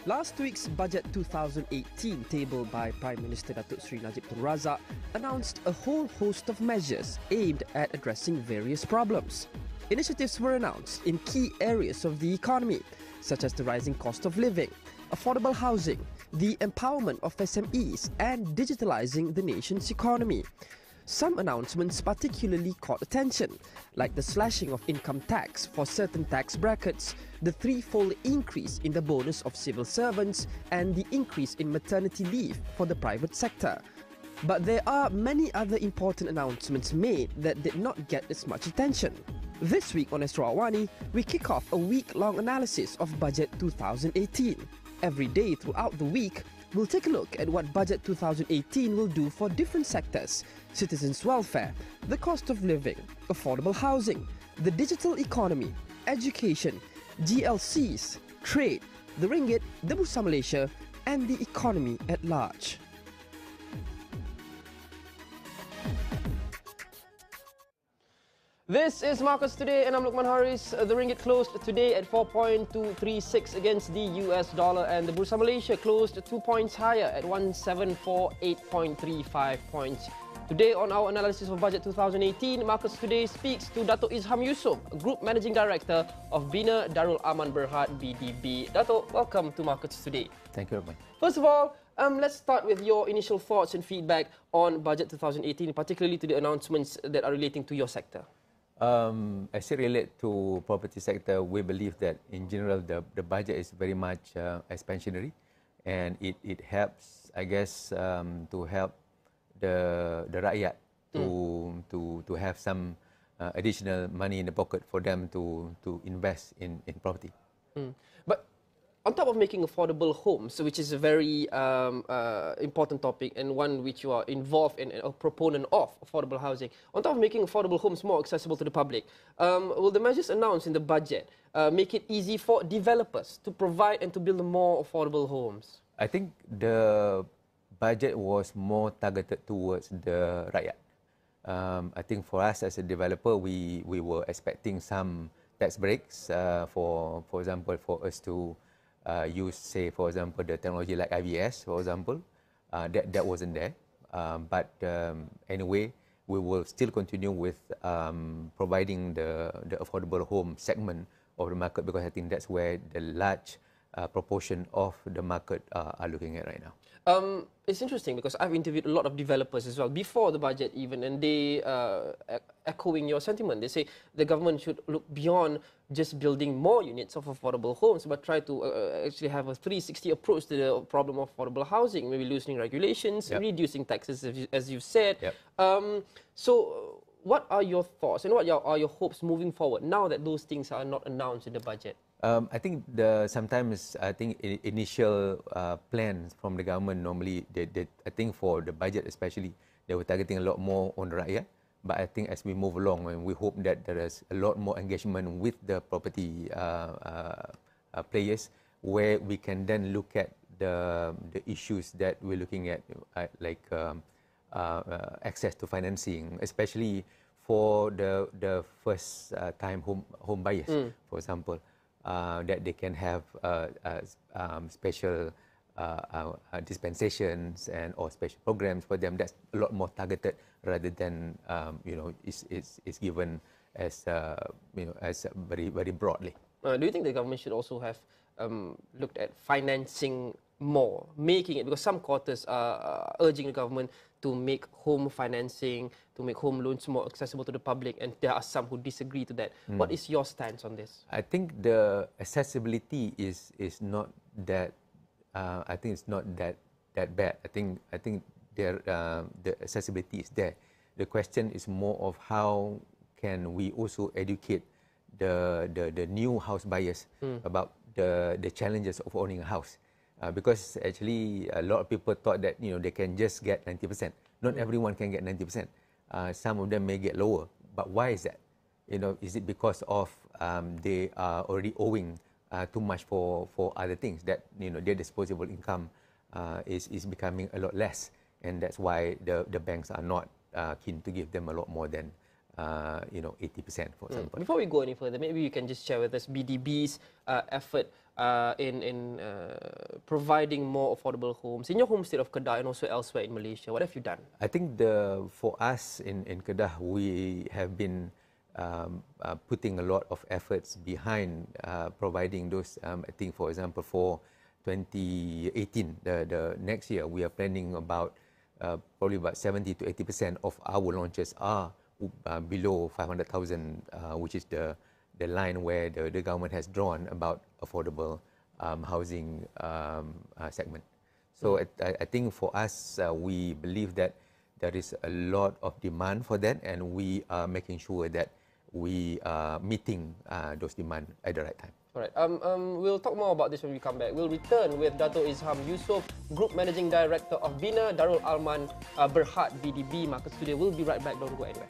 Last week's Budget 2018, tabled by Prime Minister Datuk Seri Najib Tun Razak, announced a whole host of measures aimed at addressing various problems. Initiatives were announced in key areas of the economy, such as the rising cost of living, affordable housing, the empowerment of SMEs, and digitalizing the nation's economy. Some announcements particularly caught attention, like the slashing of income tax for certain tax brackets, the threefold increase in the bonus of civil servants, and the increase in maternity leave for the private sector. But there are many other important announcements made that did not get as much attention. This week on Astro Awani, we kick off a week-long analysis of Budget 2018. Every day throughout the week, we'll take a look at what Budget 2018 will do for different sectors: citizens' welfare, the cost of living, affordable housing, the digital economy, education, GLCs, trade, the ringgit, the Bursa Malaysia, and the economy at large. This is Markets Today, and I'm Luqman Haris. The ringgit closed today at 4.236 against the US dollar, and the Bursa Malaysia closed 2 points higher at 1748.35 points. Today on our analysis of Budget 2018, Markets Today speaks to Dato' Izham Yusof, Group Managing Director of Bina Darulaman Berhad, BDB. Dato', welcome to Markets Today. Thank you, Luqman. First of all, let's start with your initial thoughts and feedback on Budget 2018, particularly to the announcements that are relating to your sector. As it relates to property sector, we believe that in general the budget is very much expansionary, and it helps, I guess, to help the rakyat to have some additional money in the pocket for them to invest in property. But on top of making affordable homes, which is a very important topic and one which you are involved in, a proponent of affordable housing, on top of making affordable homes more accessible to the public, will the measures announced in the budget make it easy for developers to provide and to build more affordable homes? I think the budget was more targeted towards the rakyat. I think for us as a developer, we were expecting some tax breaks, for example, for us to use, say, for example, the technology like IVS, for example. That wasn't there. But anyway, we will still continue with providing the affordable home segment of the market, because I think that's where the large proportion of the market are looking at right now. It's interesting because I've interviewed a lot of developers as well before the budget even, and they echoing your sentiment. They say the government should look beyond just building more units of affordable homes, but try to actually have a 360 approach to the problem of affordable housing, maybe loosening regulations, reducing taxes, as you said. So what are your thoughts and what are your hopes moving forward now that those things are not announced in the budget? I think sometimes initial plans from the government normally, I think for the budget especially, they were targeting a lot more on the rakyat. But I think as we move along, and we hope that there is a lot more engagement with the property players, where we can then look at the issues that we're looking at, like access to financing, especially for the first time home buyers, for example. That they can have special dispensations or special programs for them. That's a lot more targeted rather than it's given as as very broadly. Do you think the government should also have looked at financing more, making it, because some quarters are urging the government to make home financing, to make home loans more accessible to the public, and there are some who disagree to that. What is your stance on this? I think the accessibility is not that. I think it's not that bad. I think the accessibility is there. The question is more of how can we also educate the new house buyers about the challenges of owning a house. Because actually a lot of people thought that they can just get 90%. Not everyone can get 90%. Some of them may get lower. But why is that? Is it because of they are already owing too much for other things, that their disposable income is becoming a lot less, and that's why the banks are not keen to give them a lot more than 80%, for example. Before we go any further, maybe you can just share with us BDB's effort providing more affordable homes in your home state of Kedah and also elsewhere in Malaysia? What have you done? I think for us in Kedah, we have been putting a lot of efforts behind providing those. I think, for example, for 2018, the next year, we are planning about probably about 70 to 80% of our launches are below 500,000, which is the line where the government has drawn about affordable housing segment. So I think for us, we believe that there is a lot of demand for that, and we are making sure that we are meeting those demands at the right time. All right. We'll talk more about this when we come back. We'll return with Dato' Izham Yusof, Group Managing Director of Bina Darulaman Berhad, BDB Market Studio. We'll be right back. Don't go anywhere.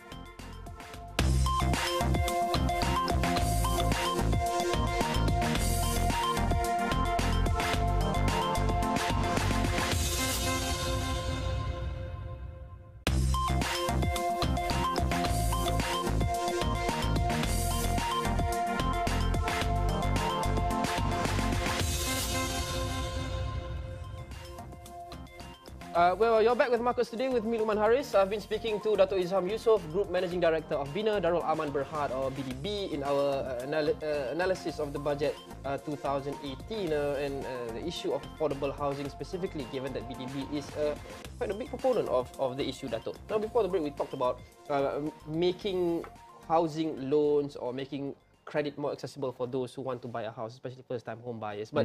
Well, you're back with Markets Today with me, Luman Haris. I've been speaking to Dato' Izham Yusof, Group Managing Director of Bina Darulaman Berhad, or BDB, in our analysis of the budget 2018 and the issue of affordable housing specifically, given that BDB is quite a big proponent of the issue, Dato'. Now, before the break, we talked about making housing loans or making credit more accessible for those who want to buy a house, especially first-time home buyers. But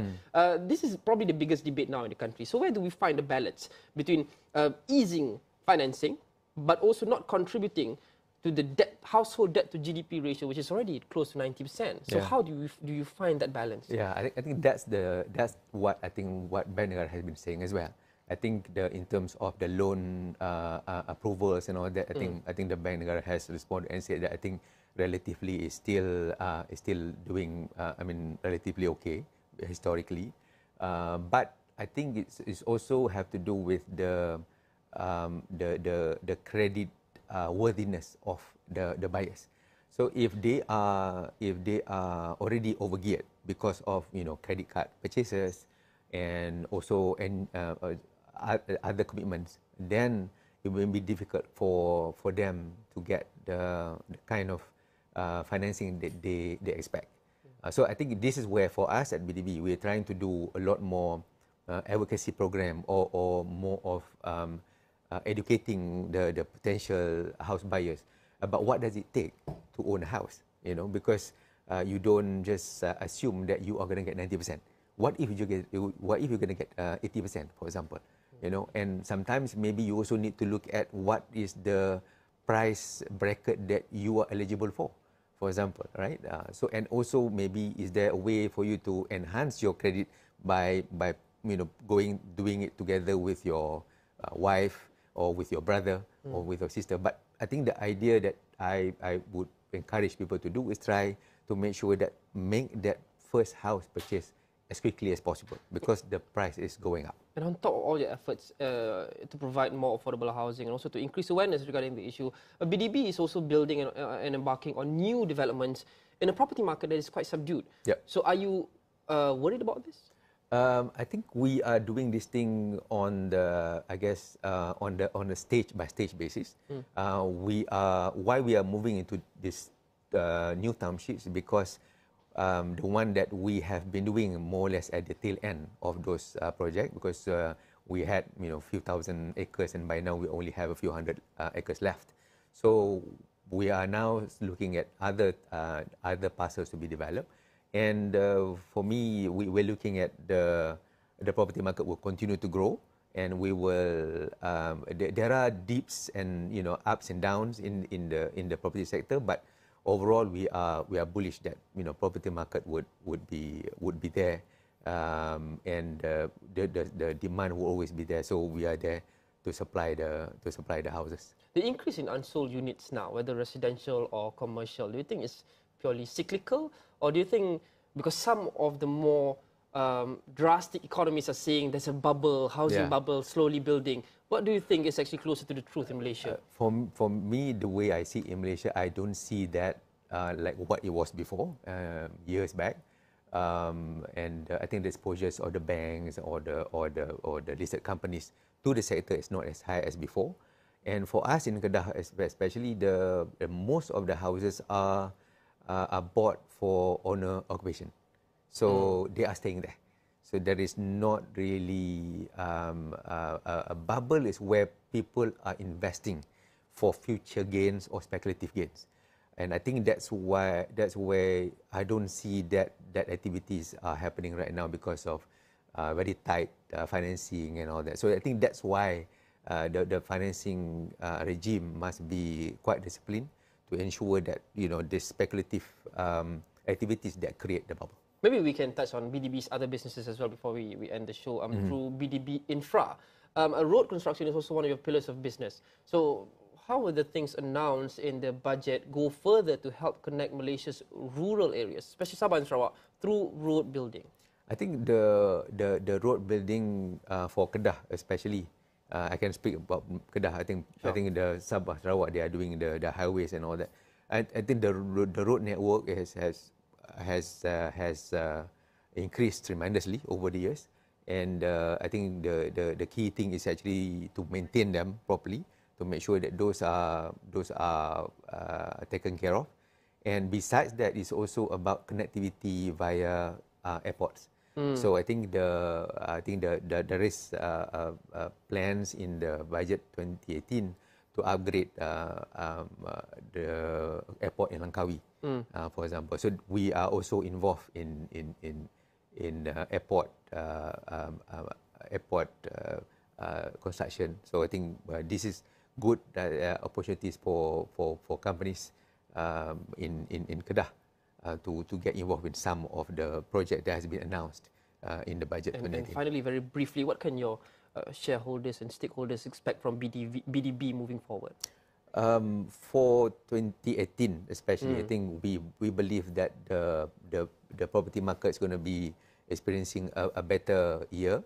this is probably the biggest debate now in the country. So where do we find the balance between easing financing, but also not contributing to the household debt to GDP ratio, which is already close to 90%? So how do you find that balance? Yeah, I think that's what Bina has been saying as well. I think in terms of the loan approvals and all that, I think the Bina has responded and said that I think relatively is still doing relatively okay historically, but I think it's also have to do with the credit worthiness of the buyers. So if they are already overgeared because of credit card purchases and also other commitments, then it will be difficult for them to get the kind of financing that they expect. So I think this is where for us at BDB, we're trying to do a lot more advocacy program or more of educating the potential house buyers about what does it take to own a house, because you don't just assume that you are going to get 90%. What if you're going to get 80%, for example? And sometimes maybe you also need to look at what is the price bracket that you are eligible for example, right? So and also maybe is there a way for you to enhance your credit by doing it together with your wife or with your brother or with your sister? But I think the idea that I would encourage people to do is try to make sure that make that first house purchase as quickly as possible, because the price is going up. And on top of all your efforts to provide more affordable housing and also to increase awareness regarding the issue, BDB is also building and embarking on new developments in a property market that is quite subdued. Yep. So are you worried about this? I think we are doing this thing on the stage by stage basis. Why we are moving into this new townships, because the one that we have been doing more or less at the tail end of those projects, because we had few thousand acres, and by now we only have a few hundred acres left. So we are now looking at other parcels to be developed, and for me, we're looking at the property market will continue to grow, and we will. There are dips and ups and downs in the property sector, but overall, we are bullish that property market would be there, and the demand will always be there. So we are there to supply the houses. The increase in unsold units now, whether residential or commercial, do you think is purely cyclical, or do you think because some of the more drastic economies are saying there's a bubble, housing bubble slowly building? What do you think is actually closer to the truth in Malaysia? For me, the way I see in Malaysia, I don't see that like what it was before, years back. and I think the exposures of the banks or the listed companies to the sector is not as high as before. And for us in Kedah, especially the most of the houses are bought for owner occupation, so they are staying there. So there is not really a bubble is where people are investing for future gains or speculative gains. And I think that's where I don't see that activities are happening right now because of very tight financing and all that. So I think that's why the financing regime must be quite disciplined to ensure that the speculative activities that create the bubble. Maybe we can touch on BDB's other businesses as well before we end the show. Through BDB Infra, road construction is also one of your pillars of business. So how will the things announced in the budget go further to help connect Malaysia's rural areas, especially Sabah and Sarawak, through road building? I think the road building for Kedah especially, I can speak about Kedah. I think the Sabah Sarawak, they are doing the highways and all that. I think the road network has increased tremendously over the years, and I think the key thing is actually to maintain them properly, to make sure that those are taken care of. And besides that, it's also about connectivity via airports. So I think there is plans in the budget 2018 to upgrade the airport in Langkawi, for example. So we are also involved in airport construction. So I think this is good opportunities for companies in Kedah to get involved in some of the project that has been announced in the budget. And finally, very briefly, what can your shareholders and stakeholders expect from BDB moving forward? For 2018 especially, I think we believe that the property market is going to be experiencing a better year,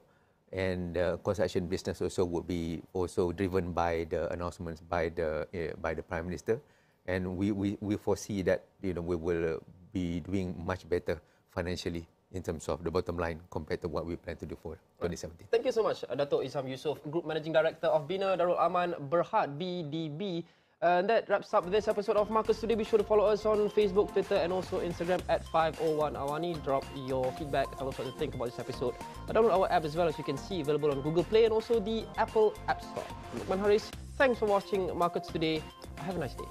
and construction business also would be also driven by the announcements by the Prime Minister, and we foresee that we will be doing much better financially in terms of the bottom line compared to what we plan to do for 2017. Thank you so much, Dato' Isam Yusof, Group Managing Director of Bina Darulaman Berhad, BDB. And that wraps up this episode of Markets Today. Be sure to follow us on Facebook, Twitter, and also Instagram at 501 Awani. Drop your feedback. Tell us what you think about this episode. Download our app as well, as you can see, available on Google Play and also the Apple App Store. Lukman Haris, thanks for watching Markets Today. Have a nice day.